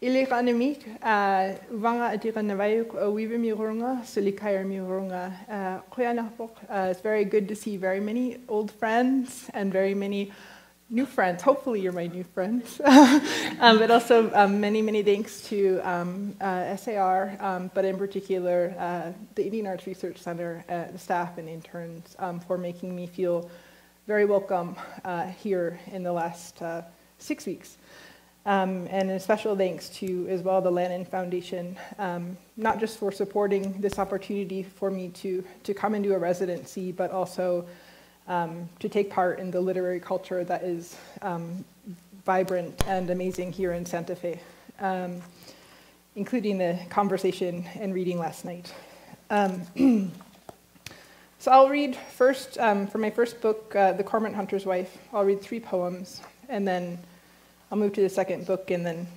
Ilika anamik, Vanga Adira Naviyuk, Weaver Mirunga, Sulikaya Mirunga, Koyanapok. It's very good to see very many old friends and very many new friends. Hopefully you're my new friends. But also many, many thanks to SAR, but in particular the Indian Arts Research Center, the staff and interns for making me feel very welcome here in the last 6 weeks. And a special thanks to, as well, the Lannan Foundation, not just for supporting this opportunity for me to come and do a residency, but also to take part in the literary culture that is vibrant and amazing here in Santa Fe, including the conversation and reading last night. So I'll read first, for my first book, The Cormorant Hunter's Wife, I'll read 3 poems, and then I'll move to the second book, and then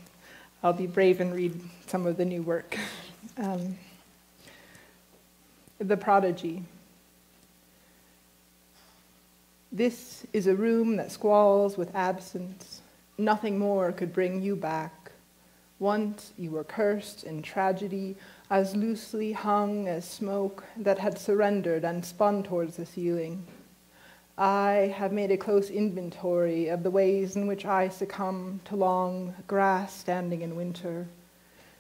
I'll be brave and read some of the new work. The Prodigy. This is a room that squalls with absence. Nothing more could bring you back. Once you were cursed in tragedy, as loosely hung as smoke that had surrendered and spun towards the ceiling. I have made a close inventory of the ways in which I succumb to long grass standing in winter.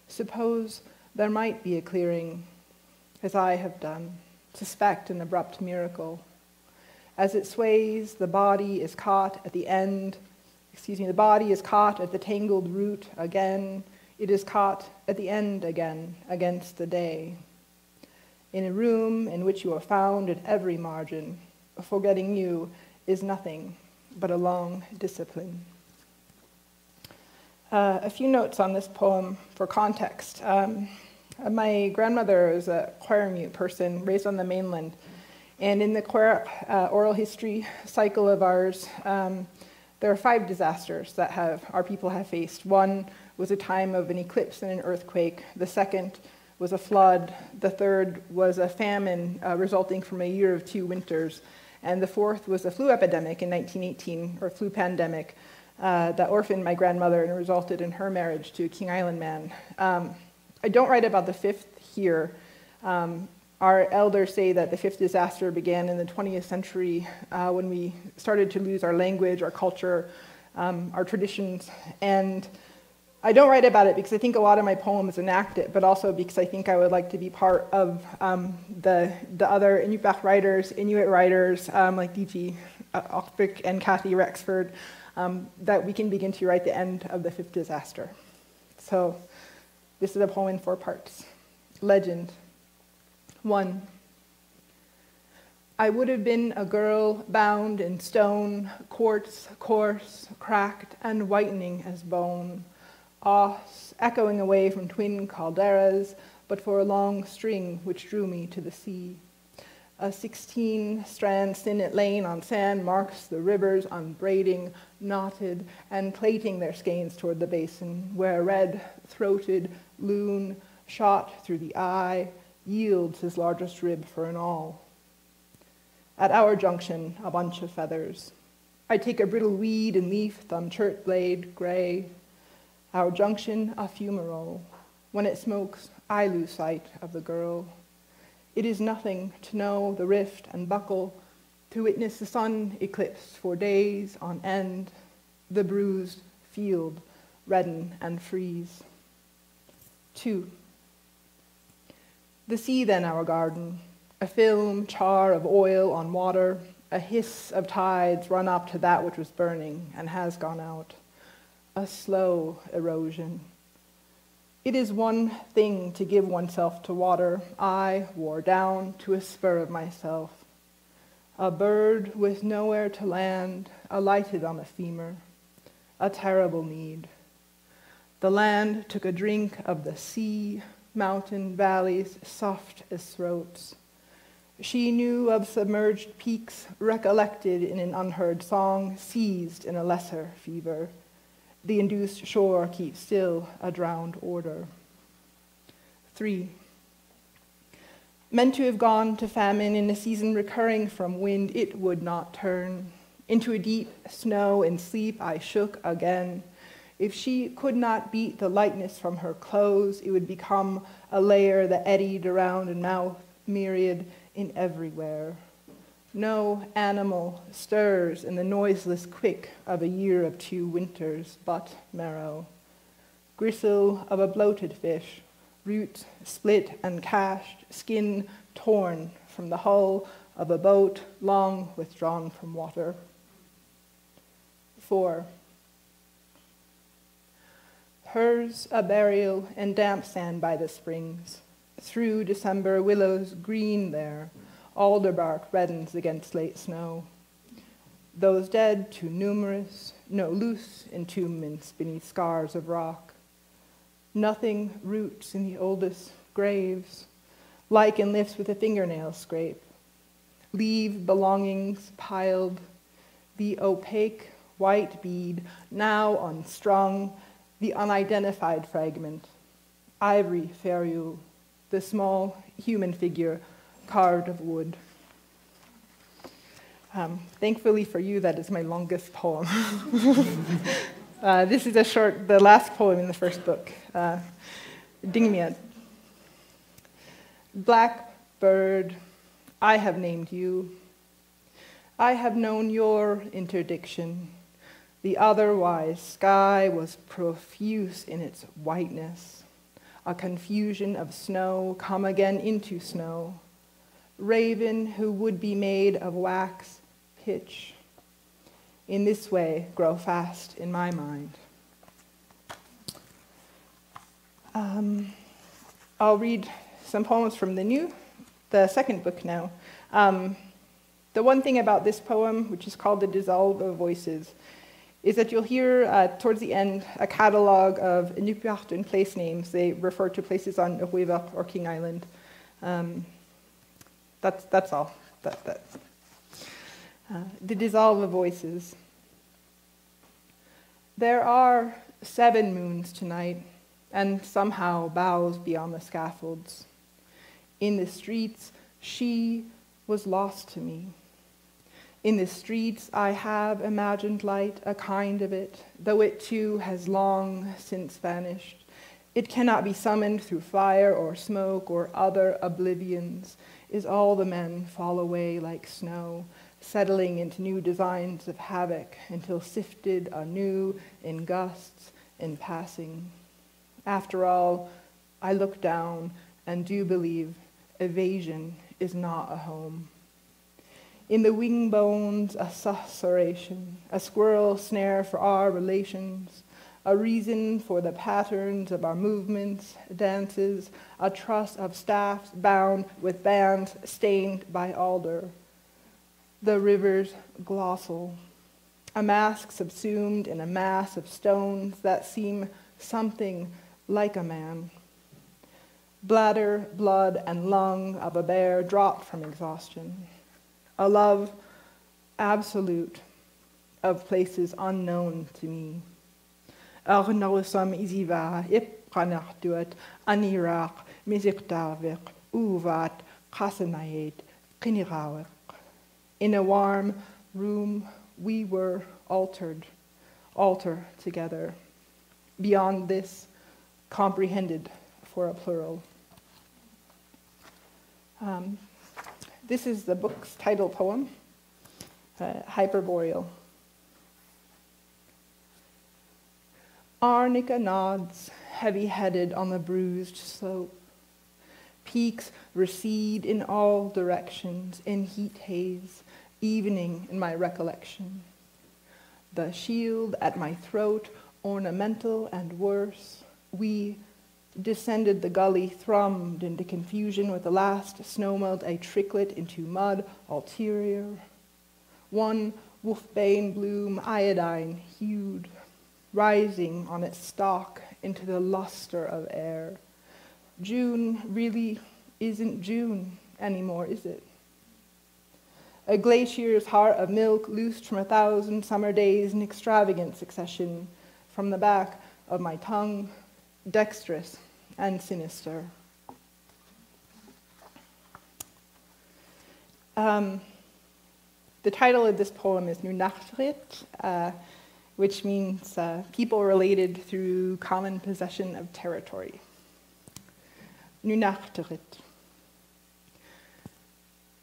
Suppose there might be a clearing, as I have done, suspect an abrupt miracle. As it sways, the body is caught at the end, the body is caught at the tangled root again. It is caught at the end again, against the day. In a room in which you are found at every margin, forgetting you is nothing but a long discipline. A few notes on this poem for context. My grandmother is a Quirrell person raised on the mainland, and in the Quirrell oral history cycle of ours, there are 5 disasters that our people have faced. One was a time of an eclipse and an earthquake. The second was a flood. The third was a famine resulting from a year of 2 winters. And the fourth was a flu epidemic in 1918, or flu pandemic, that orphaned my grandmother and resulted in her marriage to a King Island man. I don't write about the 5th here. Our elders say that the 5th disaster began in the 20th century when we started to lose our language, our culture, our traditions. And I don't write about it because I think a lot of my poems enact it, but also because I think I would like to be part of the other Inupiaq writers, Inuit writers like D.G. Ockvik and Kathy Rexford, that we can begin to write the end of the 5th disaster. So this is a poem in 4 parts. Legend. 1. I would have been a girl bound in stone, quartz, coarse, cracked, and whitening as bone. Os, echoing away from twin calderas, but for a long string which drew me to the sea. A 16-strand sinnet lane on sand marks the rivers unbraiding, knotted, and plaiting their skeins toward the basin, where a red-throated loon, shot through the eye, yields his largest rib for an awl. At our junction, a bunch of feathers. I take a brittle weed and leaf, thumb chert blade, gray. Our junction, a fumarole. When it smokes, I lose sight of the girl. It is nothing to know the rift and buckle, to witness the sun eclipse for days on end, the bruised field redden and freeze. 2. The sea then our garden, a film char of oil on water, a hiss of tides run up to that which was burning and has gone out. A slow erosion. It is one thing to give oneself to water. I wore down to a spur of myself. A bird with nowhere to land, alighted on a femur. A terrible need. The land took a drink of the sea, mountain valleys soft as throats. She knew of submerged peaks, recollected in an unheard song, seized in a lesser fever. The induced shore keeps still a drowned order. 3. Meant to have gone to famine in a season recurring from wind, it would not turn. Into a deep snow and sleep I shook again. If she could not beat the lightness from her clothes, it would become a layer that eddied around in mouth, myriad in everywhere. No animal stirs in the noiseless quick of a year of 2 winters but marrow. Gristle of a bloated fish, root split and cashed, skin torn from the hull of a boat long withdrawn from water. 4. Hers a burial in damp sand by the springs. Through December, willows green there, alder bark reddens against late snow. Those dead too numerous, no loose entombments beneath scars of rock. Nothing roots in the oldest graves, lichen lifts with a fingernail scrape. Leave belongings piled, the opaque white bead now unstrung, the unidentified fragment, ivory ferrule, the small human figure carved of wood. Thankfully for you, that is my longest poem. This is the last poem in the first book, Dingmiat. Blackbird, I have named you. I have known your interdiction. The otherwise sky was profuse in its whiteness, a confusion of snow come again into snow. Raven who would be made of wax, pitch. In this way, grow fast in my mind. I'll read some poems from the second book now. The one thing about this poem, which is called The Dissolve of Voices, is that you'll hear towards the end a catalogue of Inupiaq place names. They refer to places on Uhuivaq or King Island. That's all. The Dissolve of Voices. There are 7 moons tonight, and somehow bows beyond the scaffolds. In the streets, she was lost to me. In the streets, I have imagined light, a kind of it, though it too has long since vanished. It cannot be summoned through fire or smoke or other oblivions. Is all the men fall away like snow, settling into new designs of havoc until sifted anew in gusts, in passing. After all, I look down and do believe evasion is not a home. In the wing bones, a susurration, a squirrel snare for our relations, a reason for the patterns of our movements, dances, a truss of staffs bound with bands stained by alder. The river's glossal, a mask subsumed in a mass of stones that seem something like a man. Bladder, blood, and lung of a bear dropped from exhaustion. A love absolute of places unknown to me. Arnausam iziva ipranachduat aniraq miziktarvik uvat kasanayet kinirawik. In a warm room, we were alter together. Beyond this, comprehended for a plural. This is the book's title poem, Hyperboreal. Arnica nods, heavy-headed on the bruised slope. Peaks recede in all directions in heat haze, evening in my recollection. The shield at my throat, ornamental and worse. We descended the gully, thrummed into confusion with the last snowmelt, a tricklet into mud, ulterior. One wolfbane bloom, iodine hued, rising on its stalk into the luster of air. June really isn't June anymore, is it? A glacier's heart of milk loosed from 1,000 summer days in extravagant succession from the back of my tongue, dexterous and sinister. The title of this poem is Nu Nachtrit. which means people related through common possession of territory. Nunachtarit.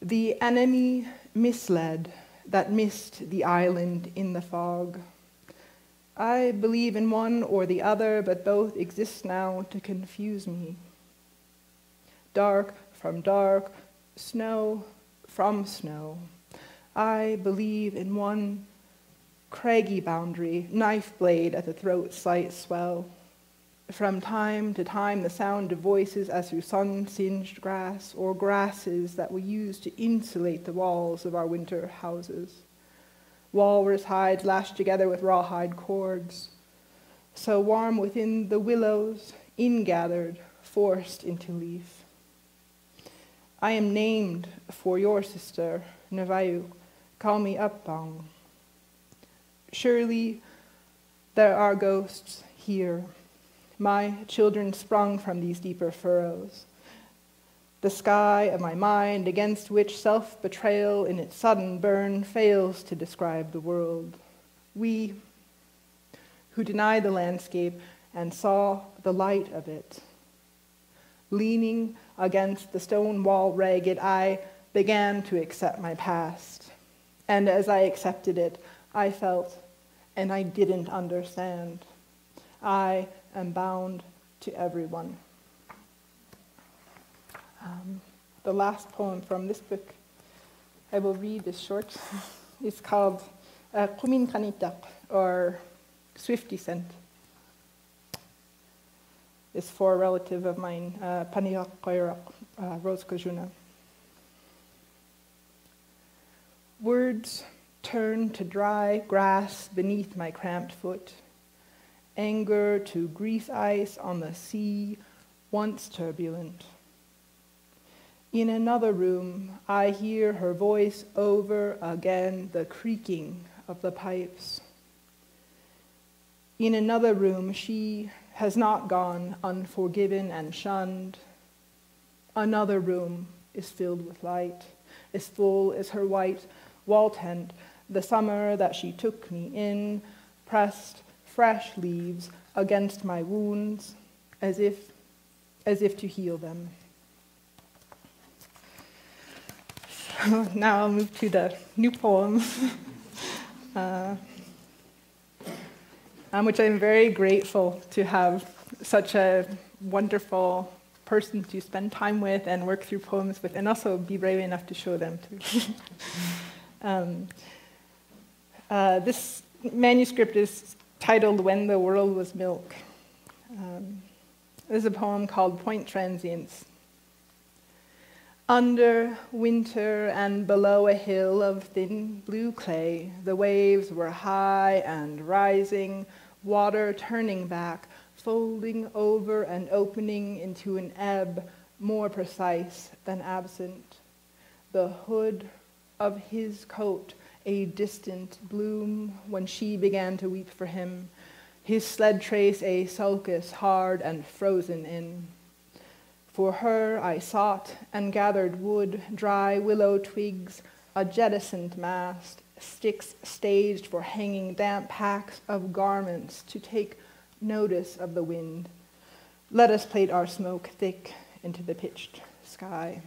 The enemy misled that missed the island in the fog. I believe in one or the other, but both exist now to confuse me. Dark from dark, snow from snow. I believe in one craggy boundary, knife blade at the throat slight swell. From time to time, the sound of voices as through sun-singed grass, or grasses that we use to insulate the walls of our winter houses. Walrus hides lashed together with rawhide cords. So warm within the willows, ingathered, forced into leaf. I am named for your sister, Naviyuk. Call me Upbong. Surely there are ghosts here. My children sprung from these deeper furrows. The sky of my mind against which self-betrayal in its sudden burn fails to describe the world. We, who deny the landscape and saw the light of it. Leaning against the stone wall ragged, I began to accept my past. And as I accepted it, I felt, and I didn't understand. I am bound to everyone. The last poem from this book I will read is short. It's called Kumin Kanitak, or Swift Descent. It's for a relative of mine, Paniak Koirak, Rose Kajuna. Words turn to dry grass beneath my cramped foot. Anger to grease ice on the sea, once turbulent. In another room, I hear her voice over again, the creaking of the pipes. In another room, she has not gone unforgiven and shunned. Another room is filled with light, as full as her white wall tent, the summer that she took me in, pressed fresh leaves against my wounds, as if to heal them. Now I'll move to the new poem, which I'm very grateful to have such a wonderful person to spend time with and work through poems with, and also be brave enough to show them to. This manuscript is titled When the World Was Milk. This is a poem called Point Transience. Under winter and below a hill of thin blue clay, the waves were high and rising, water turning back, folding over and opening into an ebb more precise than absent. The hood of his coat a distant bloom when she began to weep for him, his sled trace a sulcus hard and frozen in. For her I sought and gathered wood, dry willow twigs, a jettisoned mast, sticks staged for hanging damp packs of garments to take notice of the wind. Let us plate our smoke thick into the pitched sky.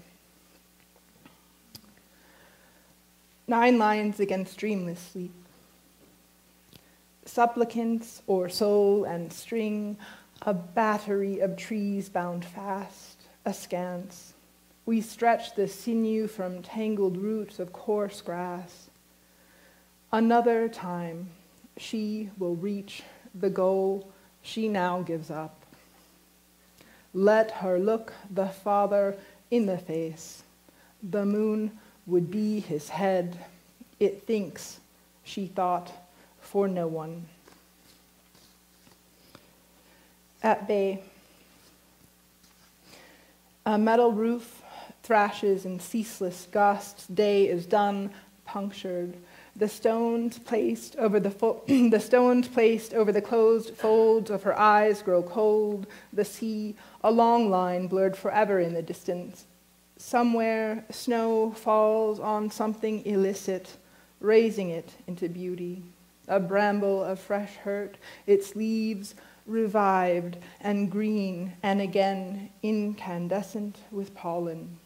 9 lines against dreamless sleep. Supplicants or soul and string, a battery of trees bound fast, askance. We stretch the sinew from tangled roots of coarse grass. Another time, she will reach the goal she now gives up. Let her look the father in the face. The moon would be his head. It thinks, she thought, for no one. At bay. A metal roof thrashes in ceaseless gusts. Day is done, punctured. The stones placed over the closed folds of her eyes grow cold. The sea, a long line blurred forever in the distance. Somewhere, snow falls on something illicit, raising it into beauty. a bramble of fresh hurt, its leaves revived and green and again incandescent with pollen.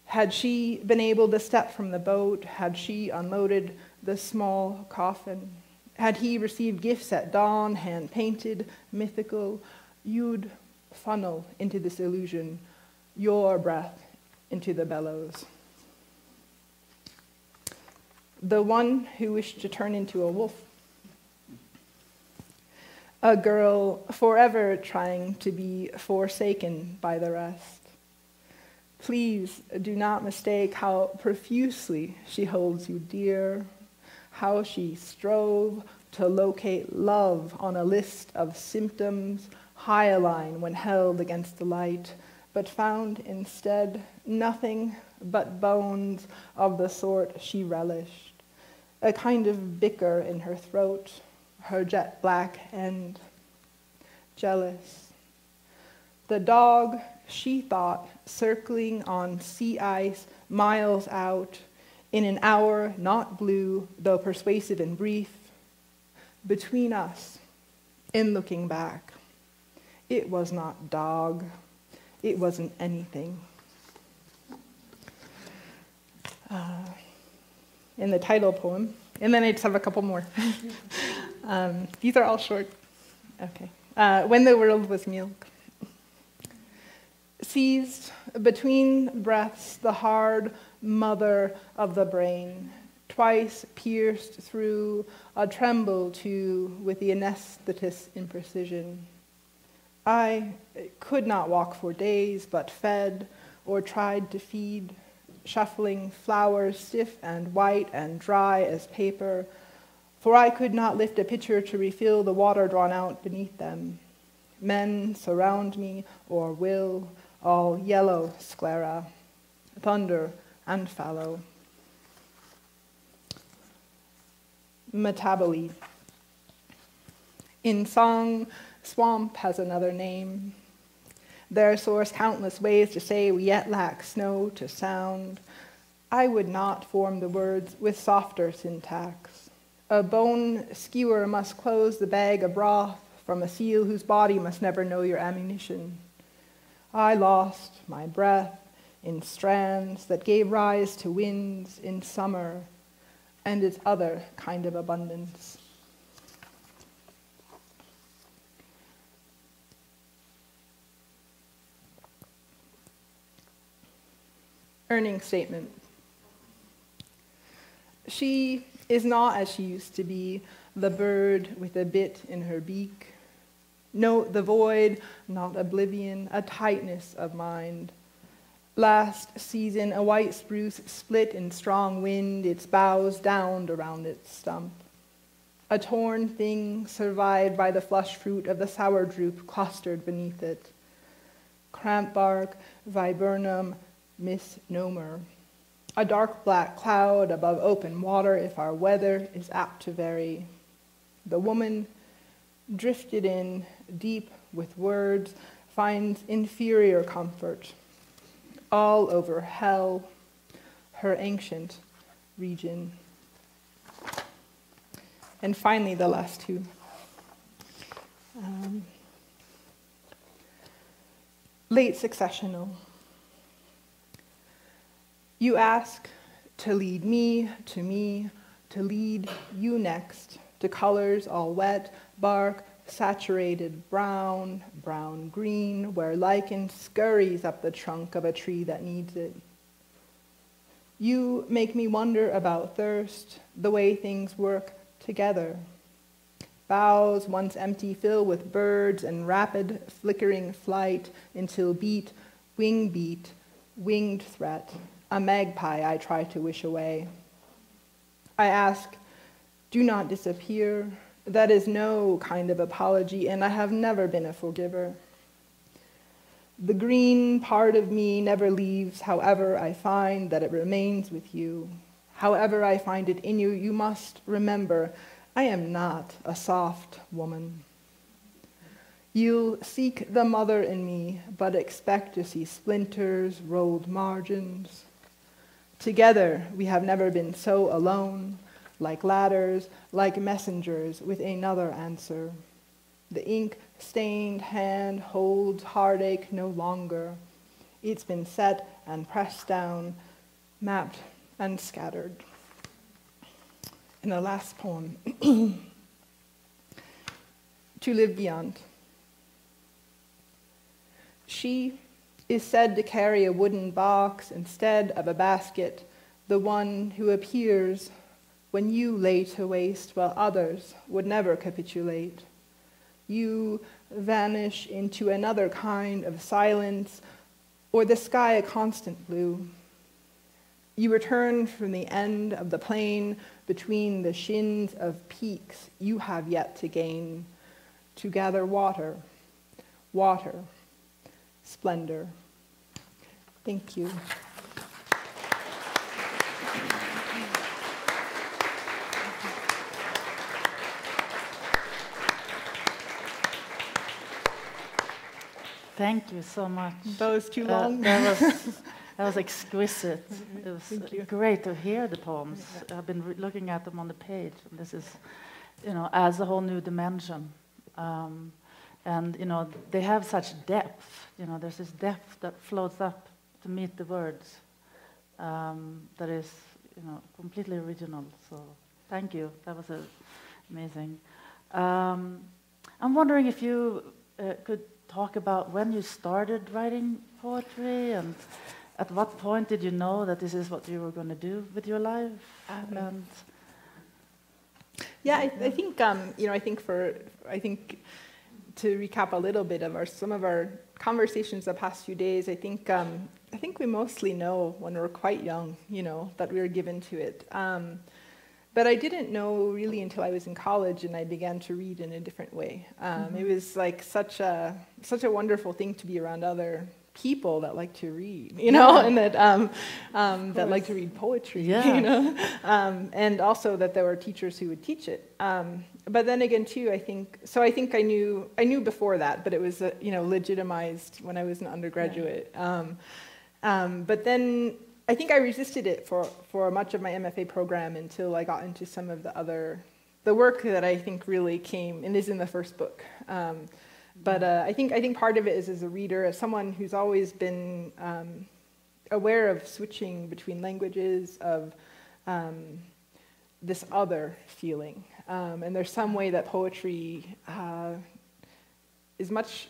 Had she been able to step from the boat, had she unloaded the small coffin, had he received gifts at dawn, hand-painted, mythical, you'd funnel into this illusion your breath into the bellows. The one who wished to turn into a wolf. A girl forever trying to be forsaken by the rest. Please do not mistake how profusely she holds you dear, how she strove to locate love on a list of symptoms, hyaline when held against the light, but found instead nothing but bones of the sort she relished, a kind of bicker in her throat, her jet black end, jealous. The dog, she thought, circling on sea ice miles out, in an hour not blue, though persuasive and brief, between us, in looking back. It was not dog, it wasn't anything. In the title poem, and then I just have a couple more. These are all short. Okay. When the world was milk. Seized between breaths the hard mother of the brain, twice pierced through, a tremble too with the anesthetist's imprecision. I could not walk for days, but fed or tried to feed, shuffling flowers stiff and white and dry as paper, for I could not lift a pitcher to refill the water drawn out beneath them. Men surround me, or will, all yellow sclera, thunder and fallow. Metaboly. In song, swamp has another name. There source countless ways to say we yet lack snow to sound. I would not form the words with softer syntax. A bone skewer must close the bag of broth from a seal whose body must never know your ammunition. I lost my breath in strands that gave rise to winds in summer and its other kind of abundance. Earning statement. She is not as she used to be, the bird with a bit in her beak. Note the void, not oblivion, a tightness of mind. Last season, a white spruce split in strong wind, its boughs downed around its stump. A torn thing survived by the flush fruit of the sour drupe clustered beneath it. Cramp bark, viburnum, misnomer. A dark black cloud above open water if our weather is apt to vary. The woman, drifted in, deep with words, finds inferior comfort. All over hell, her ancient region. And finally, the last two. Late successional. You ask to lead me, to lead you next, to colors all wet, bark saturated brown, brown-green, where lichen scurries up the trunk of a tree that needs it. You make me wonder about thirst, the way things work together. Boughs once empty fill with birds and rapid flickering flight until beat, winged threat, a magpie I try to wish away. I ask, do not disappear. That is no kind of apology, and I have never been a forgiver. The green part of me never leaves, however I find that it remains with you. However I find it in you, you must remember, I am not a soft woman. You'll seek the mother in me, but expect to see splinters, rolled margins. Together, we have never been so alone, like ladders, like messengers with another answer. The ink-stained hand holds heartache no longer. It's been set and pressed down, mapped and scattered. And the last poem, To Live Beyond. She is said to carry a wooden box instead of a basket, the one who appears when you lay to waste while others would never capitulate. You vanish into another kind of silence, or the sky a constant blue. You return from the end of the plain between the shins of peaks you have yet to gain, to gather water, splendor. Thank you. Thank you so much. That was too long. That was exquisite. It was great to hear the poems. I've been looking at them on the page, and this is, adds a whole new dimension. And they have such depth. There's this depth that floats up to meet the words. That is, completely original. So thank you. That was amazing. I'm wondering if you could talk about when you started writing poetry, and at what point did you know that this is what you were going to do with your life? I think to recap a little bit of some of our conversations the past few days, I think we mostly know when we're quite young, that we were given to it. But I didn't know really until I was in college and I began to read in a different way. It was like such a wonderful thing to be around other people that like to read, and that like to read poetry, and also that there were teachers who would teach it. But then again, too, I think I knew before that, but it was legitimized when I was an undergraduate. But then I think I resisted it for much of my MFA program until I got into some of the work that I think really came and is in the first book. But I think part of it is as a reader, as someone who's always been aware of switching between languages, of this other feeling. And there's some way that poetry is much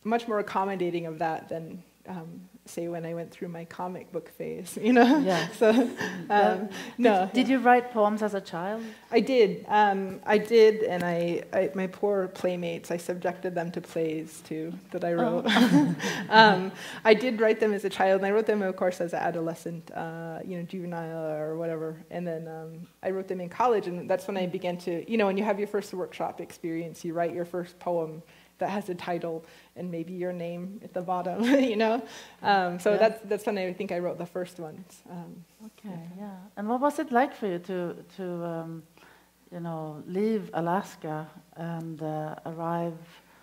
more accommodating of that than say when I went through my comic book phase, Yeah. So, no. Did you write poems as a child? I did. And I my poor playmates, I subjected them to plays too that I wrote. Oh. I did write them as a child, and I wrote them, of course, as an adolescent, juvenile or whatever. And then I wrote them in college, and that's when I began to, when you have your first workshop experience, you write your first poem that has a title and maybe your name at the bottom, So that's when I think I wrote the first ones. Okay, yeah. And what was it like for you to leave Alaska and arrive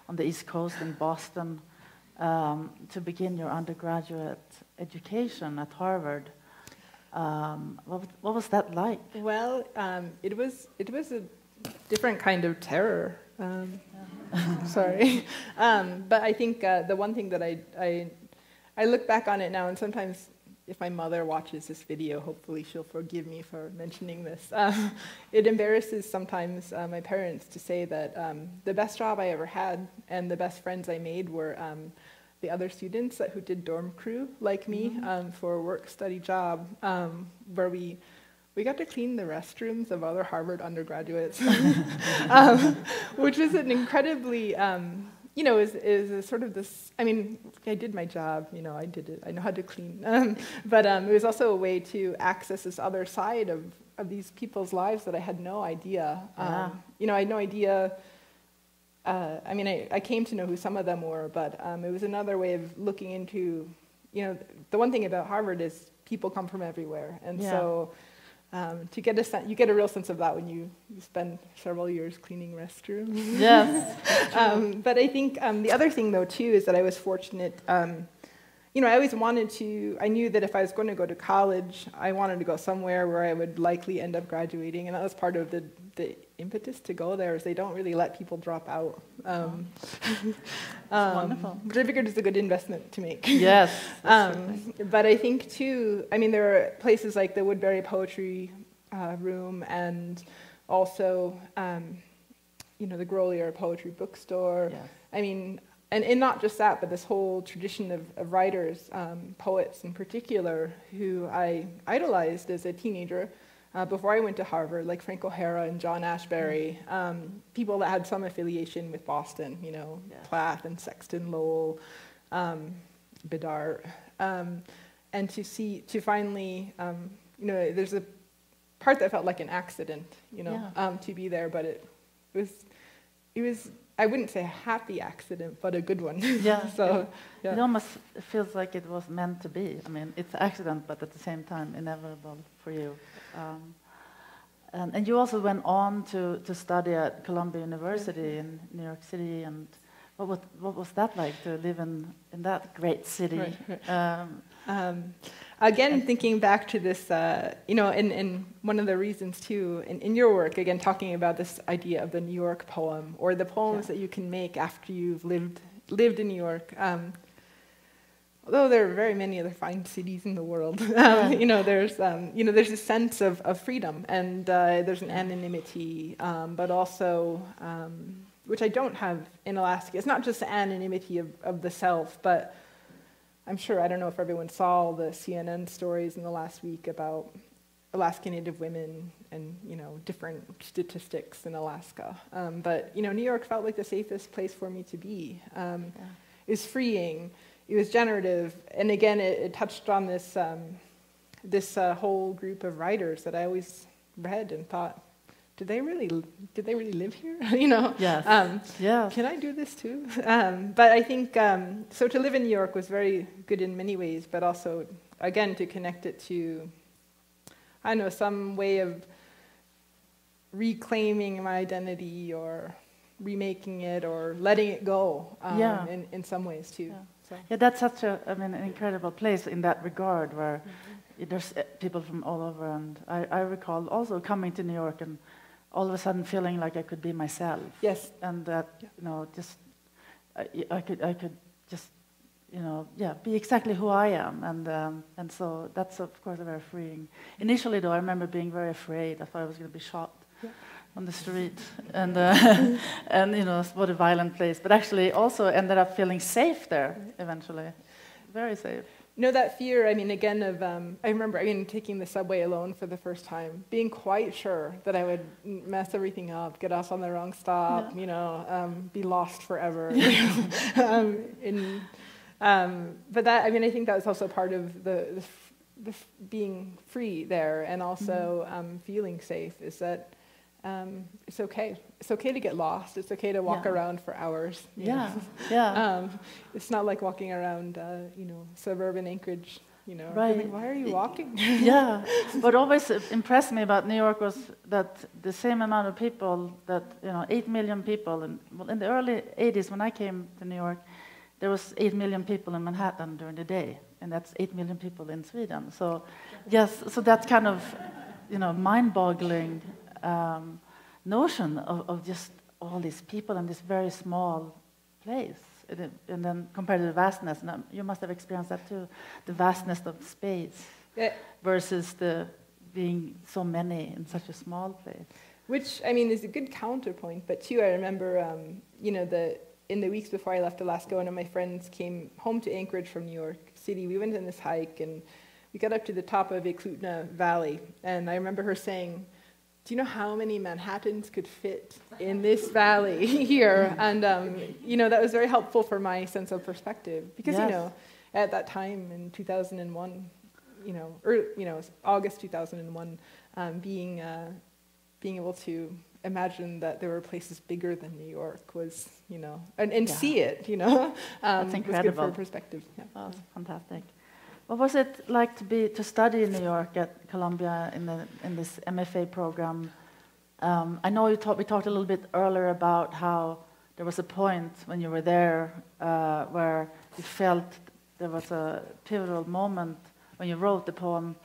on the East Coast in Boston to begin your undergraduate education at Harvard? What was that like? Well, it was a different kind of terror. Sorry, but I think the one thing that I look back on it now, and sometimes if my mother watches this video, hopefully she'll forgive me for mentioning this. It embarrasses sometimes my parents to say that the best job I ever had and the best friends I made were the other students who did dorm crew like me for a work-study job where we got to clean the restrooms of other Harvard undergraduates, which was an incredibly, is a sort of this, I did my job, I did it, I know how to clean, but it was also a way to access this other side of these people's lives that I had no idea. I had no idea, I came to know who some of them were, but it was another way of looking into, the one thing about Harvard is people come from everywhere, and so to get you get a real sense of that when you spend several years cleaning restrooms. Yes. But I think the other thing, though, too, is that I was fortunate. I always wanted to, I knew that if I was going to go to college, I wanted to go somewhere where I would likely end up graduating, and that was part of the impetus to go there, is they don't really let people drop out. Wonderful. Which I figured is a good investment to make. Yes. But I think too, there are places like the Woodbury Poetry Room, and also, the Grolier Poetry Bookstore. Yes. And not just that, but this whole tradition of writers, poets in particular, who I idolized as a teenager before I went to Harvard, like Frank O'Hara and John Ashbery, people that had some affiliation with Boston, Yes. Plath and Sexton Lowell, Bedart, and to finally, there's a part that felt like an accident, to be there, but it was. I wouldn't say a happy accident, but a good one. Yeah. So, yeah. It almost feels like it was meant to be. It's an accident, but at the same time, inevitable for you. And you also went on to study at Columbia University in New York City. And what was that like, to live in that great city? Right. Again, thinking back to this, and one of the reasons too, in your work, again, talking about this idea of the New York poem, or the poems that you can make after you've lived in New York. Although there are very many other fine cities in the world, there's a sense of freedom, and there's an anonymity, but also, which I don't have in Alaska. It's not just the anonymity of the self, but I'm sure, I don't know if everyone saw the CNN stories in the last week about Alaska Native women and, different statistics in Alaska. But, New York felt like the safest place for me to be. It was freeing, it was generative, and again, it touched on this whole group of writers that I always read and thought, did they really live here? Yes. Can I do this too? But I think, so to live in New York was very good in many ways, but also, again, to connect it to, some way of reclaiming my identity, or remaking it, or letting it go, in some ways too. Yeah. So. Yeah, that's such an incredible place in that regard, where there's people from all over. And I recall also coming to New York and all of a sudden feeling like I could be myself. Yes. And that, I could just, be exactly who I am. And so that's, of course, very freeing. Initially, though, I remember being very afraid. I thought I was going to be shot on the street. And, what a violent place. But actually also ended up feeling safe there eventually. Very safe. That fear, again, of, I remember, taking the subway alone for the first time, being quite sure that I would mess everything up, get us on the wrong stop, be lost forever. But that, I think that was also part of the being free there, and also feeling safe, is that it's okay. It's okay to get lost. It's okay to walk around for hours. It's not like walking around, suburban Anchorage. Right. Like, why are you walking? Yeah. What always impressed me about New York was that the same amount of people, that 8 million people, in the early 80s when I came to New York, there was 8 million people in Manhattan during the day, and that's 8 million people in Sweden. So, so that's kind of, mind-boggling notion of just all these people in this very small place. And then compared to the vastness, and you must have experienced that too, the vastness of space versus the being so many in such a small place. Which, is a good counterpoint, but too, I remember, in the weeks before I left Alaska, one of my friends came home to Anchorage from New York City. We went on this hike, and we got up to the top of Eklutna Valley, and I remember her saying, do you know how many Manhattans could fit in this valley here? And, that was very helpful for my sense of perspective. Because, at that time in 2001, August 2001, being able to imagine that there were places bigger than New York was, and see it, That's incredible. Was good for perspective. Yeah. Oh, that's fantastic. What was it like to study in New York at Columbia in this MFA program? I know we talked a little bit earlier about how there was a point when you were there where you felt there was a pivotal moment when you wrote the poem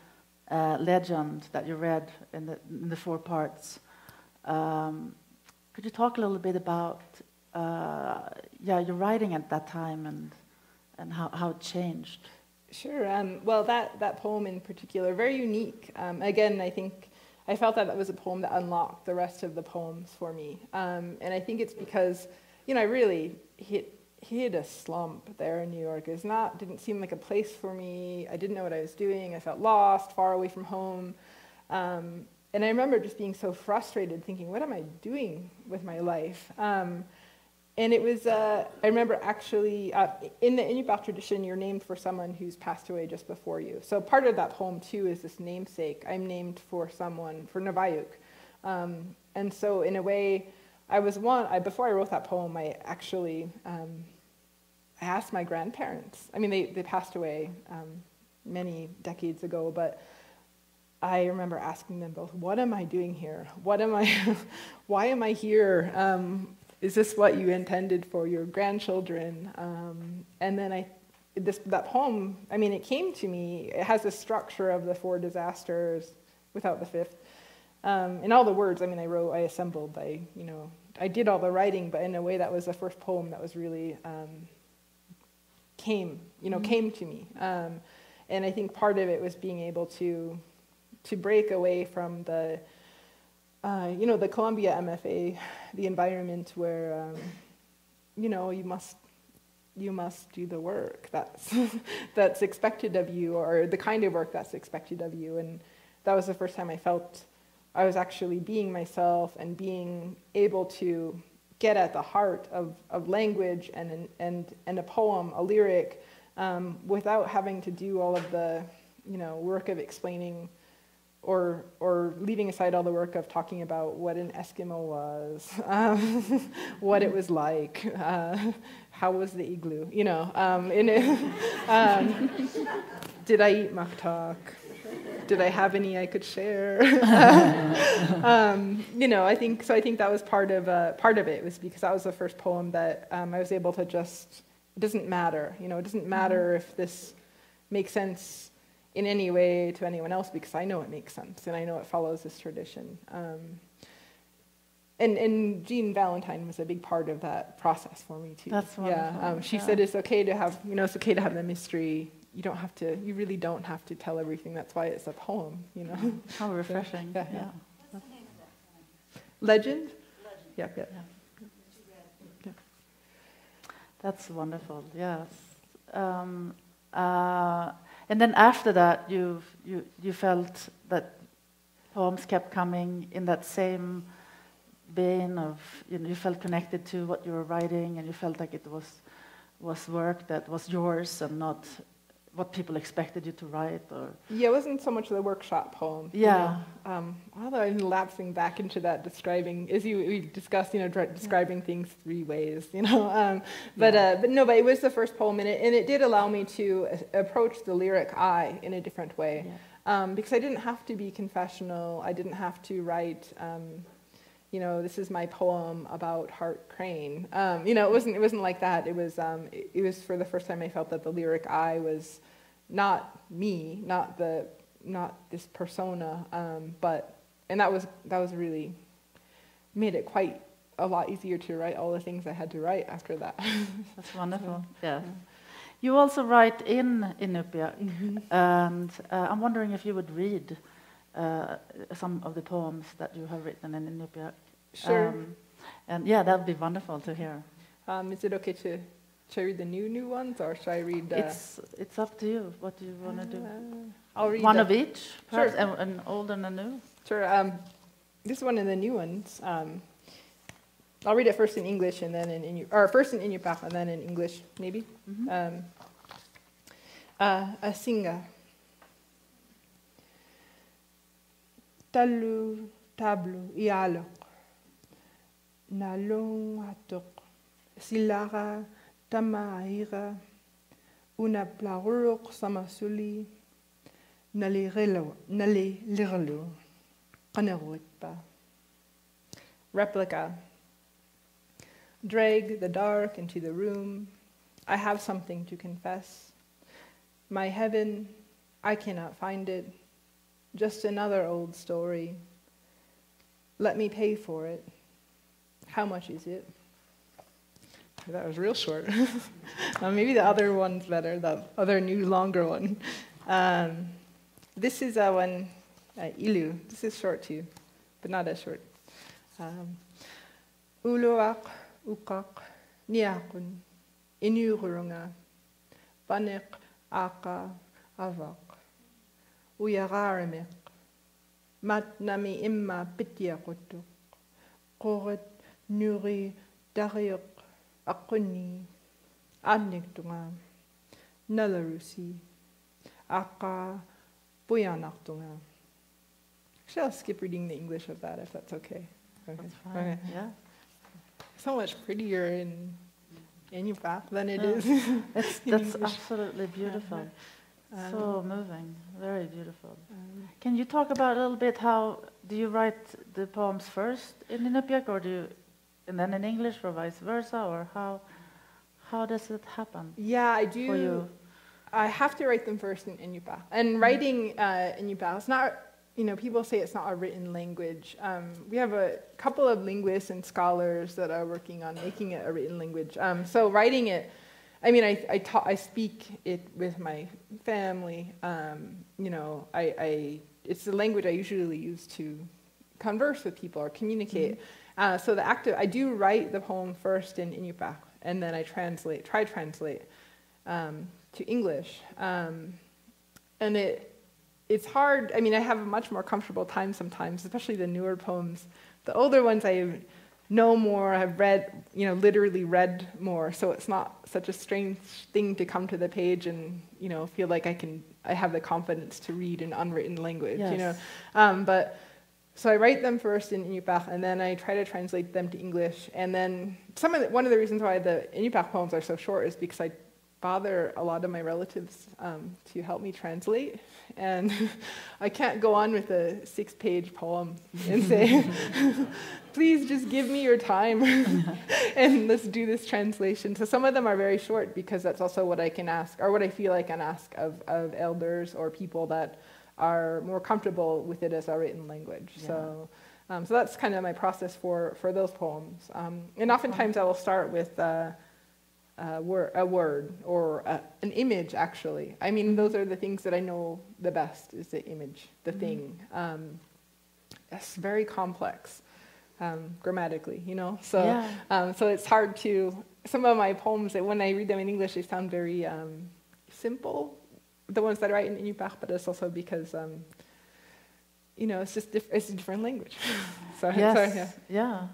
Legend that you read in the 4 parts. Could you talk a little bit about your writing at that time and how it changed? Sure. Well, that poem in particular, very unique. Again, I think I felt that was a poem that unlocked the rest of the poems for me. And I think it's because, I really hit a slump there in New York. Didn't seem like a place for me. I didn't know what I was doing. I felt lost, far away from home. And I remember just being so frustrated, thinking, what am I doing with my life? And it was, I remember actually, in the Inupiaq tradition, you're named for someone who's passed away just before you. So part of that poem, too, is this namesake. I'm named for someone, for Naviyuk. And so in a way, before I wrote that poem, I actually, I asked my grandparents. I mean, they passed away many decades ago, but I remember asking them both, what am I doing here? Why am I here? Is this what you intended for your grandchildren? And then that poem, I mean, it came to me. It has a structure of the 4 disasters without the 5th. And all the words, I mean, I assembled, I did all the writing, but in a way that was the first poem that was really came to me. And I think part of it was being able to break away from the Columbia MFA, the environment where, you must do the work that's expected of you, or the kind of work that's expected of you. And that was the first time I felt I was actually being myself and being able to get at the heart of language and a poem, a lyric, without having to do all of the, work of explaining or leaving aside all the work of talking about what an Eskimo was, what it was like, how was the igloo, did I eat maktak? Did I have any I could share? I think that was part of it, was because that was the first poem that I was able to just, it doesn't matter, it doesn't matter if this makes sense in any way to anyone else, because I know it makes sense and I know it follows this tradition. And Jean Valentine was a big part of that process for me too. That's wonderful. Yeah, she said it's okay to have, it's okay to have the mystery. You really don't have to tell everything. That's why it's a poem, How refreshing. So, yeah. Legend? Yeah. Yeah. That's wonderful, yes. And then after that, you felt that poems kept coming in that same vein of, you felt connected to what you were writing, and you felt like it was work that was yours and not what people expected you to write, or... Yeah, it wasn't so much the workshop poem. Yeah. Although I'm lapsing back into that describing, as we discussed, describing things 3 ways, But it was the first poem, and it did allow me to approach the lyric I in a different way. Yeah. Because I didn't have to be confessional. I didn't have to write, this is my poem about Hart Crane. It wasn't like that. It was for the first time I felt that the lyric I was not me, not this persona, and that was really made it quite a lot easier to write all the things I had to write after that. That's wonderful. Yeah. You also write in Inupiaq, and I'm wondering if you would read some of the poems that you have written in Inupiaq. Sure. And yeah, that would be wonderful to hear. Is it okay to read the new ones, or should I read? It's up to you. What do you want to do? I'll read one of each, perhaps, sure. An old and a new. Sure. This one of the new ones. I'll read it first in English and then first in Inupiaq and then in English, maybe. Mm-hmm. A singer. Talu tablu ialok. Nalong hatok. Silara tamaira. Una plaurok samasuli. Nali lirlu. Qanerutpa. Replica. Drag the dark into the room. I have something to confess. My heaven, I cannot find it. Just another old story. Let me pay for it. How much is it? That was real short. Maybe the other one's better, the other new, longer one. This is one, ilu. This is short too, but not as short. Uluak, ukak, niakun, inurunga, panik, aka, avak, uyagaramek, mat nami imma pityakutuk, koret, nuri, dariuk, akuni, adniktunga, nalarusi, aka, buyanaktunga. Actually, I'll skip reading the English of that if that's okay. Okay. That's fine. Okay. Yeah. So much prettier in Inupiaq than it is. That's English. absolutely beautiful. So moving, very beautiful. Can you talk about a little bit how do you write the poems first in Inupiaq, or and then in English, or vice versa, or how does it happen? Yeah, I do. For you? I have to write them first in Inupiaq. And writing Inupiaq, it's not, people say it's not a written language. We have a couple of linguists and scholars that are working on making it a written language. So writing it, I speak it with my family. It's the language I usually use to converse with people or communicate. So I do write the poem first in Inupiaq, and then I translate to English. And it's hard. I have a much more comfortable time sometimes, especially the newer poems. The older ones I know more, I've read, literally read more, so it's not such a strange thing to come to the page and, feel like I have the confidence to read in unwritten language, Yes. So I write them first in Inupiaq, and then I try to translate them to English. And then one of the reasons why the Inupiaq poems are so short is because I bother a lot of my relatives to help me translate. And I can't go on with a 6-page poem and say, please just give me your time and let's do this translation. So some of them are very short because that's also what I can ask, or what I feel I can ask of elders or people that are more comfortable with it as a written language. Yeah. So that's kind of my process for those poems. And oftentimes I will start with a word or an image, actually. Those are the things that I know the best, is the image, the thing. It's very complex grammatically, So, yeah. So it's hard to, some of my poems, when I read them in English, they sound very simple, the ones that I write in Inupiaq, but it's also because, it's just it's a different language. So, yes, so, yeah.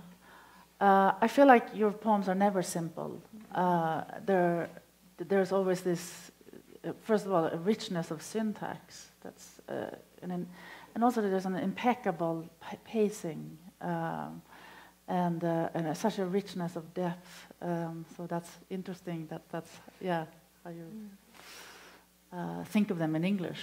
I feel like your poems are never simple. There's always this, first of all, a richness of syntax. That's and also there's an impeccable pacing and such a richness of depth. So that's interesting. That's how you think of them in English.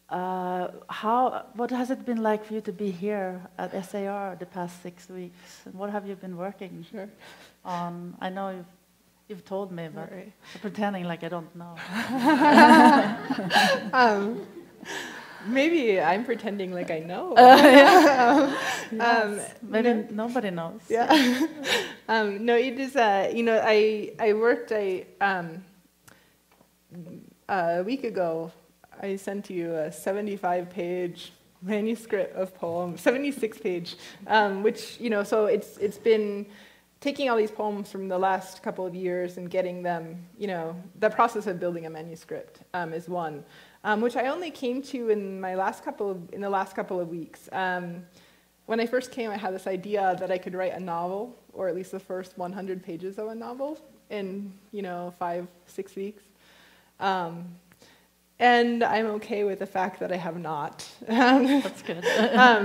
What has it been like for you to be here at SAR the past 6 weeks? And what have you been working on? I know you've told me, but I'm pretending like I don't know. Maybe I'm pretending like I know. Maybe nobody knows. Yeah. No, it is. I worked a week ago. I sent you a 75-page manuscript of poems, 76-page, which, so it's been taking all these poems from the last couple of years and getting them, the process of building a manuscript is one, which I only came to in the last couple of weeks. When I first came, I had this idea that I could write a novel, or at least the first 100 pages of a novel in, 5-6 weeks. And I'm okay with the fact that I have not. That's good.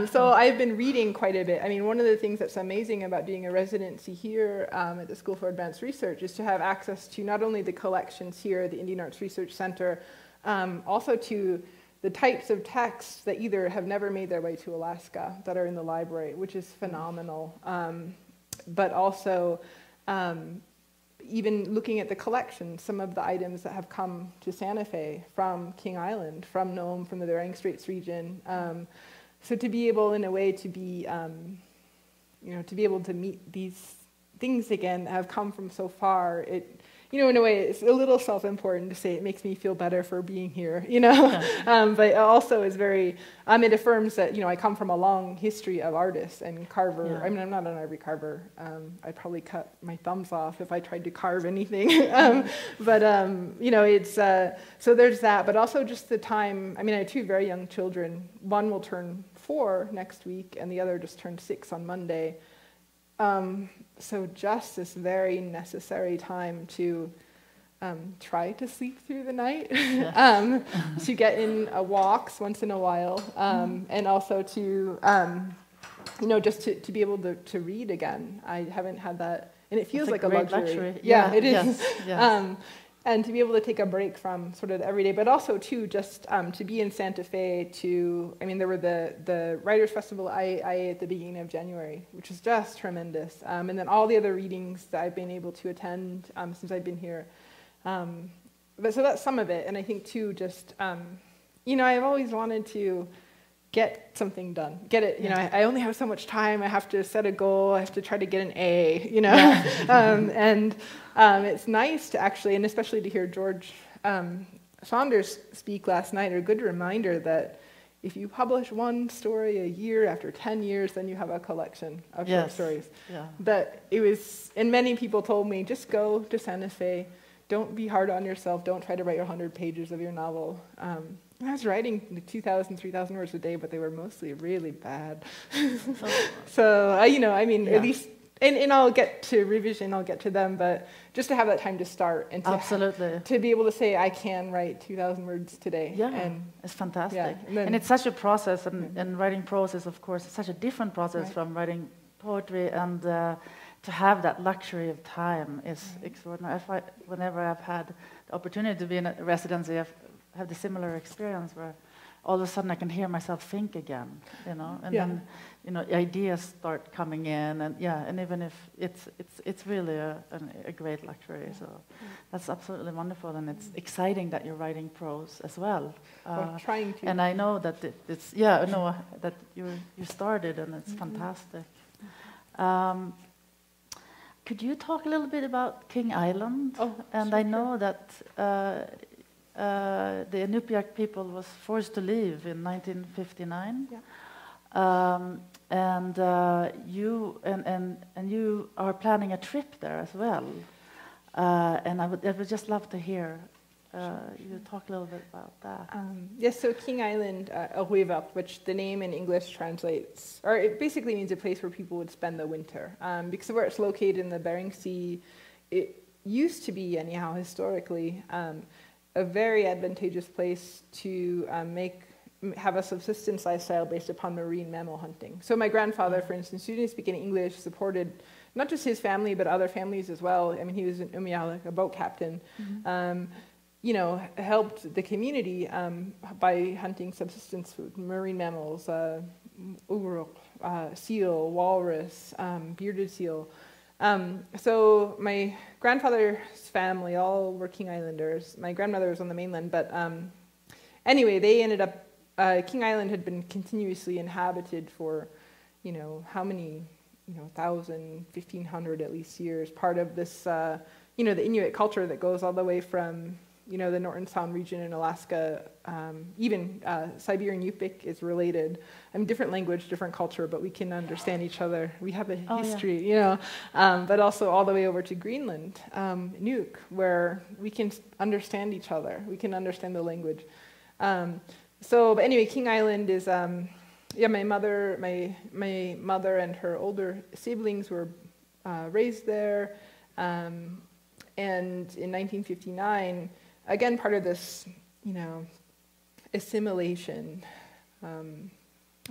So I've been reading quite a bit. One of the things that's amazing about doing a residency here at the School for Advanced Research is to have access to not only the collections here at the Indian Arts Research Center, also to the types of texts that either have never made their way to Alaska that are in the library, which is phenomenal, but also even looking at the collection, some of the items that have come to Santa Fe from King Island, from Nome, from the Bering Straits region. So to be able, in a way, to be, to be able to meet these things again that have come from so far, it, in a way, it's a little self-important to say it makes me feel better for being here, but it also is very, it affirms that, I come from a long history of artists and carver. Yeah. I mean, I'm not an ivory carver. I'd probably cut my thumbs off if I tried to carve anything. It's, so there's that, but also just the time. I mean, I have 2 very young children. One will turn 4 next week, and the other just turned 6 on Monday. So just this very necessary time to try to sleep through the night, to get in walks once in a while, and also to, just to be able to read again. I haven't had that, and it feels like a luxury. Yeah, it is. Yes. And to be able to take a break from sort of the everyday, but also too, just to be in Santa Fe there were the Writers' Festival IA at the beginning of January, which was just tremendous. And then all the other readings that I've been able to attend since I've been here. But so that's some of it. And I think too, just, I've always wanted to get something done, get it, I only have so much time, I have to set a goal, I have to try to get an A, it's nice to actually, and especially to hear George Saunders speak last night, a good reminder that if you publish one story a year after 10 years, then you have a collection of short stories. Yeah. That it was, and many people told me, just go to Santa Fe, don't be hard on yourself, don't try to write 100 pages of your novel. I was writing 2,000, 3,000 words a day, but they were mostly really bad. At least, and I'll get to revision, I'll get to them, but just to have that time to start and to be able to say, I can write 2,000 words today. Yeah, and it's fantastic. Yeah, and it's such a process, and writing prose is, of course, such a different process from writing poetry, and to have that luxury of time is extraordinary. Whenever I've had the opportunity to be in a residency, I've had the similar experience where all of a sudden I can hear myself think again, and then ideas start coming in, and even if it's really a great luxury. So that's absolutely wonderful, and it's exciting that you're writing prose as well. Trying to. And I know that that you started, and it's fantastic. Could you talk a little bit about King Island? I know that the Inupiaq people was forced to leave in 1959, and you are planning a trip there as well. And I would just love to hear you talk a little bit about that. Yes, so King Island, Ahuivak, which the name in English translates, or it basically means a place where people would spend the winter. Because of where it's located in the Bering Sea, it used to be, anyhow, historically, a very advantageous place to have a subsistence lifestyle based upon marine mammal hunting. So my grandfather, for instance, who didn't speak any English, supported not just his family, but other families as well. I mean, he was an umialik, a boat captain. Helped the community by hunting subsistence food, marine mammals, uruk, seal, walrus, bearded seal. So my grandfather's family, all were King Islanders. My grandmother was on the mainland, but anyway, they ended up, King Island had been continuously inhabited for, how many, 1,000, 1,500 at least years, part of this, the Inuit culture that goes all the way from, the Norton Sound region in Alaska, even Siberian Yupik is related. I mean, different language, different culture, but we can understand each other. We have a history, but also all the way over to Greenland, Nuuk, where we can understand each other. We can understand the language. But anyway, King Island is, my mother and her older siblings were raised there. And in 1959, again, part of this, assimilation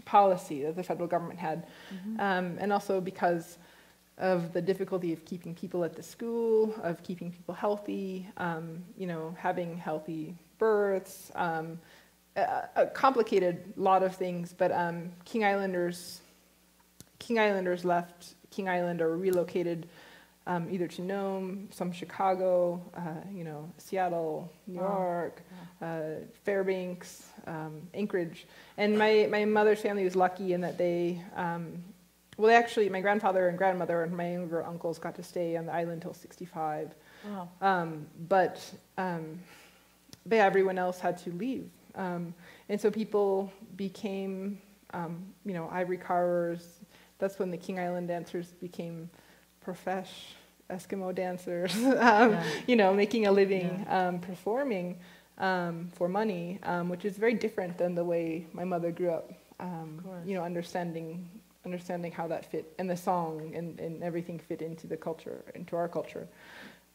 policy that the federal government had, and also because of the difficulty of keeping people at the school, of keeping people healthy, having healthy births, a complicated lot of things. But King Islanders left King Island or relocated either to Nome, some Chicago, Seattle, New York, Fairbanks, Anchorage. And my mother's family was lucky in that they actually, my grandfather and grandmother and my younger uncles got to stay on the island till 65. Wow. But everyone else had to leave. And so people became, ivory carvers. That's when the King Island dancers became Eskimo dancers, making a living performing for money, which is very different than the way my mother grew up, understanding how that fit, and the song and everything fit into the culture, into our culture.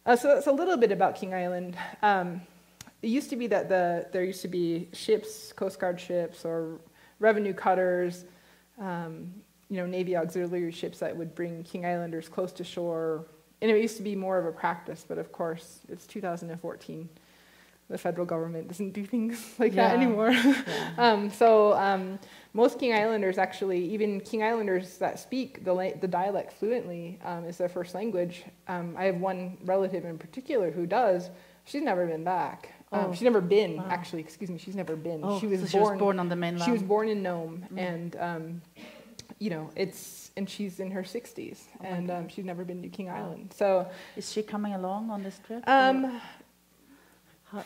So that's a little bit about King Island. It used to be that there used to be ships, Coast Guard ships, or revenue cutters, Navy auxiliary ships that would bring King Islanders close to shore. And it used to be more of a practice, but of course, it's 2014. The federal government doesn't do things like that anymore. Most King Islanders actually, even King Islanders that speak the dialect fluently is their first language. I have one relative in particular who does. She's never been back. She's never been, actually, excuse me, she's never been. She was born on the mainland. She was born in Nome, and and she's in her 60s, and she's never been to King Island. So, is she coming along on this trip?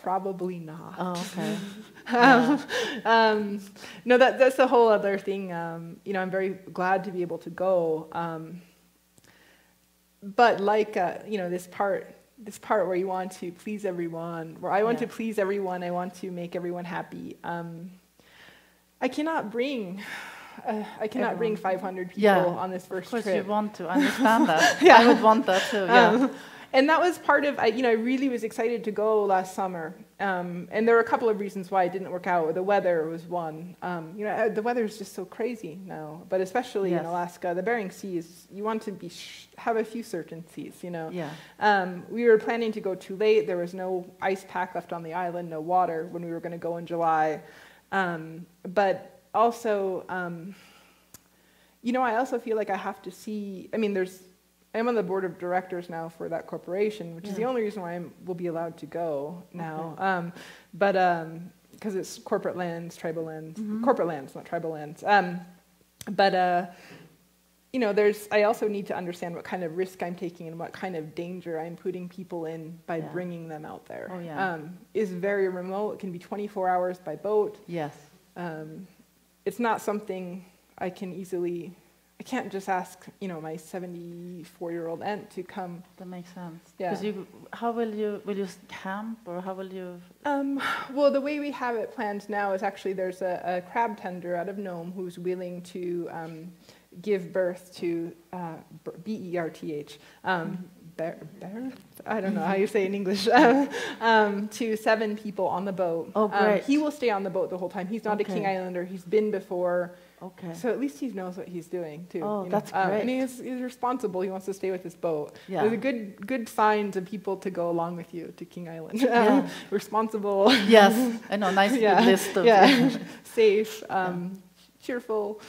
Probably not. Oh, okay. No, that's a whole other thing. I'm very glad to be able to go. But like this part where you want to please everyone, where I want to please everyone, I want to make everyone happy. I cannot bring 500 people on this first trip. Of course you want to, I understand that. I would want that too, and that was part of, I really was excited to go last summer. And there were a couple of reasons why it didn't work out. The weather was one. The weather is just so crazy now, but especially in Alaska, the Bering Sea you want to have a few certainties, We were planning to go too late. There was no ice pack left on the island, no water when we were going to go in July. But also, I also feel like I have to see, I'm on the board of directors now for that corporation, which is the only reason why I will be allowed to go now. Because it's corporate lands, tribal lands, corporate lands, not tribal lands. I also need to understand what kind of risk I'm taking and what kind of danger I'm putting people in by bringing them out there. It's very remote. It can be 24 hours by boat. Yes. It's not something I can't just ask, my 74-year-old aunt to come. That makes sense. Yeah. Because how will you camp, or how will you? Well, the way we have it planned now is actually there's a crab tender out of Nome who's willing to give birth to BERTH. I don't know how you say it in English, to 7 people on the boat. Oh, great. He will stay on the boat the whole time. He's not a King Islander. He's been before. Okay. So at least he knows what he's doing, too. Oh, that's great. And he's responsible. He wants to stay with his boat. Yeah. There's a good signs of people to go along with you to King Island. Responsible. Yes. I know, nice good list of... Safe, cheerful,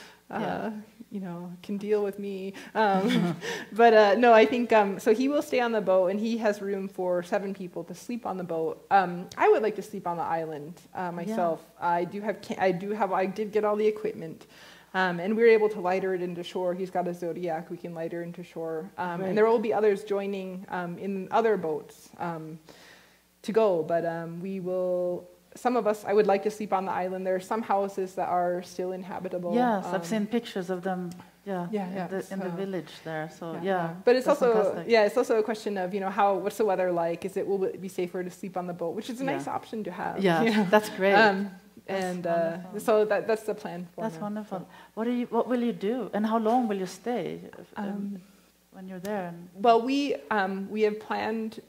can deal with me. No, I think, so he will stay on the boat, and he has room for 7 people to sleep on the boat. I would like to sleep on the island myself. I did get all the equipment, and we were able to lighter it into shore. He's got a Zodiac, we can lighter into shore. And there will be others joining in other boats to go, but some of us, I would like to sleep on the island. There are some houses that are still inhabitable. Yes, I've seen pictures of them. In the village there. So but it's also fantastic. It's also a question of what's the weather like? Will it be safer to sleep on the boat? Which is a nice option to have. Yeah, that's great. So that's the plan. That's wonderful. What will you do, and how long will you stay when you're there? Well, we have planned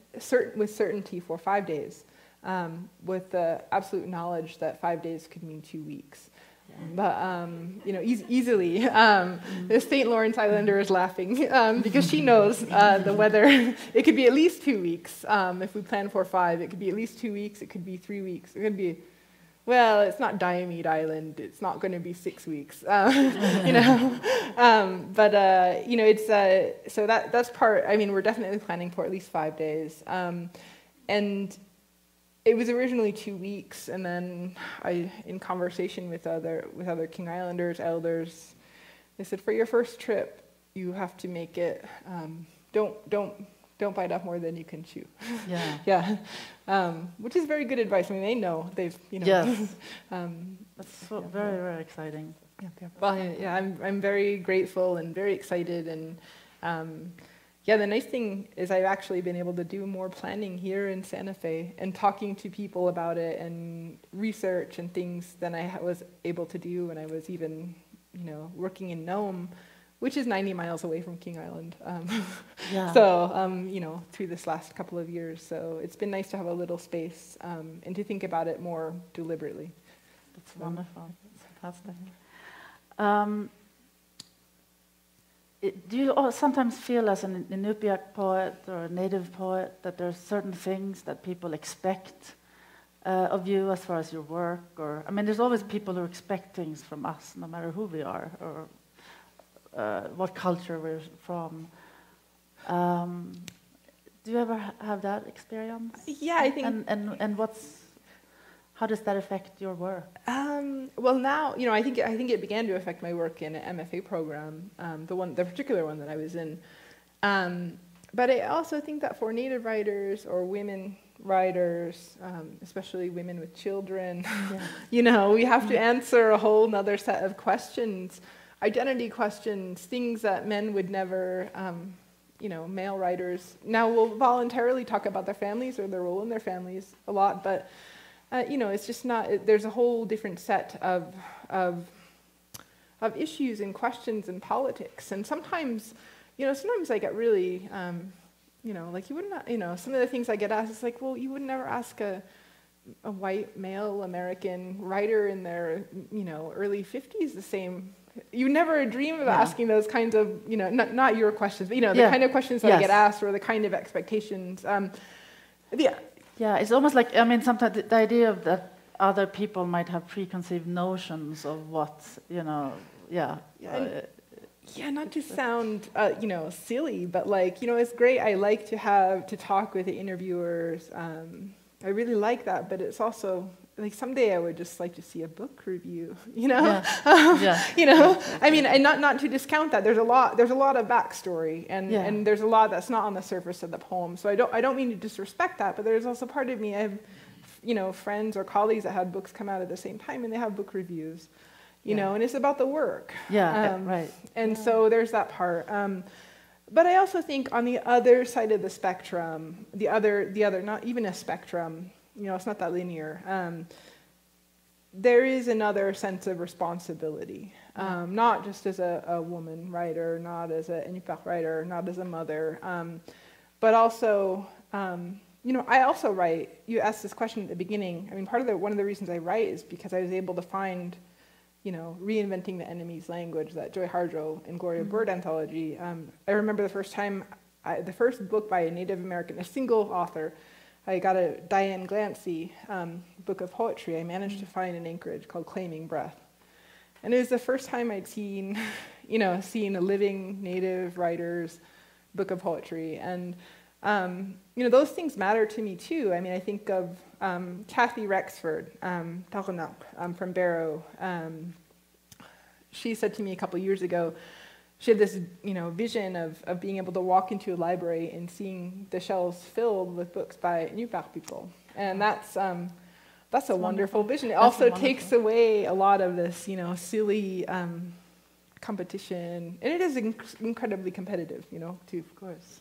with certainty for 5 days. With the absolute knowledge that 5 days could mean 2 weeks. But, easily. The St. Lawrence Islander is laughing because she knows the weather. It could be at least 2 weeks. If we plan for 5, it could be at least 2 weeks. It could be 3 weeks. It could be well, it's not Diomede Island. It's not going to be 6 weeks, you know. You know, it's so that's part. I mean, we're definitely planning for at least 5 days, and it was originally 2 weeks, and then in conversation with other King Islanders, elders, they said for your first trip, you have to make it. Don't bite off more than you can chew. Yeah. Yeah. Which is very good advice. I mean, they know they've, you know. Yes. That's so very, very exciting. Yeah. Well, yeah, I'm very grateful and very excited, and yeah, the nice thing is I've actually been able to do more planning here in Santa Fe and talking to people about it and research and things than I was able to do when I was even, you know, working in Nome, which is 90 miles away from King Island. Yeah. So, you know, through this last couple of years. So it's been nice to have a little space and to think about it more deliberately. That's wonderful. That's fantastic. Do you sometimes feel as an Inupiaq poet or a native poet that there are certain things that people expect of you as far as your work? Or I mean, there's always people who expect things from us, no matter who we are or what culture we're from. Do you ever have that experience? Yeah, I think. And how does that affect your work? Well, now, you know, I think it began to affect my work in an MFA program, the particular one that I was in. But I also think that for Native writers or women writers, especially women with children, yeah. You know, we have to answer a whole other set of questions, identity questions, things that men would never, you know, male writers now will voluntarily talk about their families or their role in their families a lot, but you know, it's just not. There's a whole different set of issues and questions and politics, and sometimes, you know, sometimes I get really, you know, like you wouldn't, you know, some of the things I get asked is like, well, you would never ask a white male American writer in their, you know, early 50s the same. You never dream of asking those kinds of, you know, not your questions, but you know, the kind of questions that I get asked or the kind of expectations. Yeah. Yeah, it's almost like, I mean, sometimes the idea of that other people might have preconceived notions of what, you know, yeah, not to sound, you know, silly, but like, you know, it's great. I like to talk with the interviewers. I really like that, but it's also like someday I would just like to see a book review, you know. You know, I mean, and not to discount that. There's a lot of backstory, and there's a lot that's not on the surface of the poem. So I don't mean to disrespect that, but there's also part of me. I have, you know, friends or colleagues that had books come out at the same time, and they have book reviews, you know, and it's about the work. Right. And so there's that part. But I also think on the other side of the spectrum, the other, not even a spectrum. You know, it's not that linear. There is another sense of responsibility, not just as a woman writer, not as an Inupiaq writer, not as a mother, but also, you know, I also write. You asked this question at the beginning. I mean, one of the reasons I write is because I was able to find, you know, Reinventing the Enemy's Language, that Joy Harjo and Gloria Bird anthology. I remember the first time, the first book by a Native American, a single author. I got a Diane Glancy book of poetry I managed to find in Anchorage called Claiming Breath. And it was the first time I'd seen a living Native writer's book of poetry. And, you know, those things matter to me too. I mean, I think of Kathy Rexford, from Barrow. She said to me a couple years ago, she had this, you know, vision of being able to walk into a library and seeing the shelves filled with books by Inupiaq people, and that's a wonderful vision. It also takes away a lot of this, you know, silly competition, and it is incredibly competitive, you know, to of course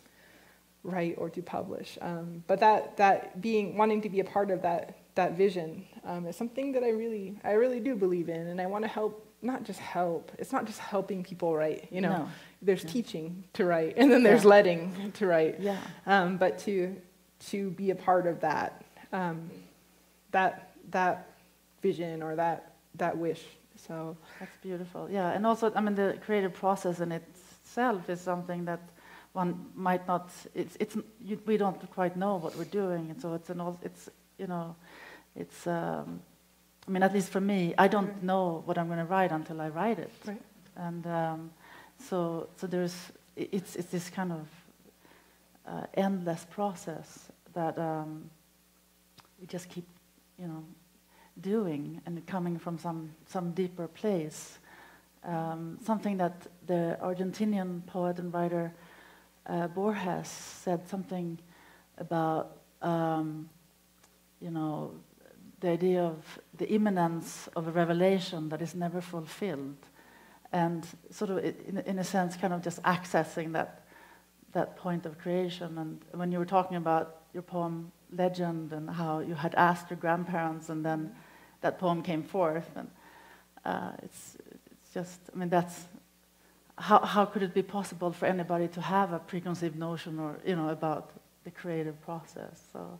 write or to publish. But that wanting to be a part of that vision is something that I really do believe in, and I want to help. Not just help. It's not just helping people write. You know, no. There's teaching to write, and then there's letting to write. Yeah. But to be a part of that vision or that wish. So that's beautiful. Yeah, and also, I mean, the creative process in itself is something that one might not. We don't quite know what we're doing, and so it's you know, it's. I mean, at least for me, I don't know what I'm going to write until I write it. Right. And so it's this kind of endless process that we just keep, doing and coming from some deeper place. Something that the Argentinian poet and writer Borges said something about, the idea of the imminence of a revelation that is never fulfilled, and sort of, in a sense, kind of just accessing that point of creation. And when you were talking about your poem Legend and how you had asked your grandparents, and then that poem came forth, and it's just, I mean, that's how could it be possible for anybody to have a preconceived notion or about the creative process? So